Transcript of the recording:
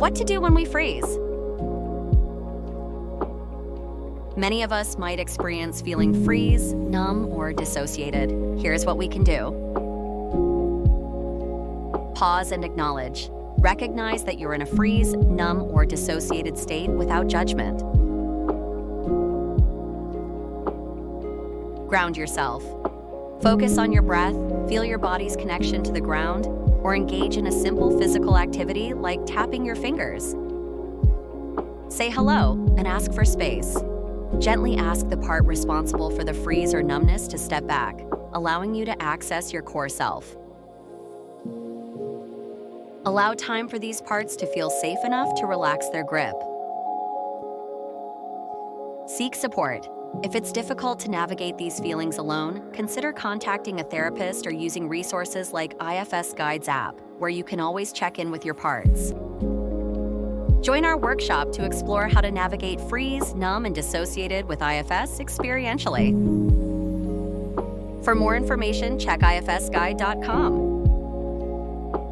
What to do when we freeze? Many of us might experience feeling freeze, numb, or dissociated. Here's what we can do. Pause and acknowledge. Recognize that you're in a freeze, numb, or dissociated state without judgment. Ground yourself. Focus on your breath, feel your body's connection to the ground, or engage in a simple physical activity like tapping your fingers. Say hello and ask for space. Gently ask the part responsible for the freeze or numbness to step back, allowing you to access your core self. Allow time for these parts to feel safe enough to relax their grip. Seek support. If it's difficult to navigate these feelings alone, consider contacting a therapist or using resources like IFS Guides app, where you can always check in with your parts. Join our workshop to explore how to navigate freeze, numb, and dissociated with IFS experientially. For more information, check ifsguide.com.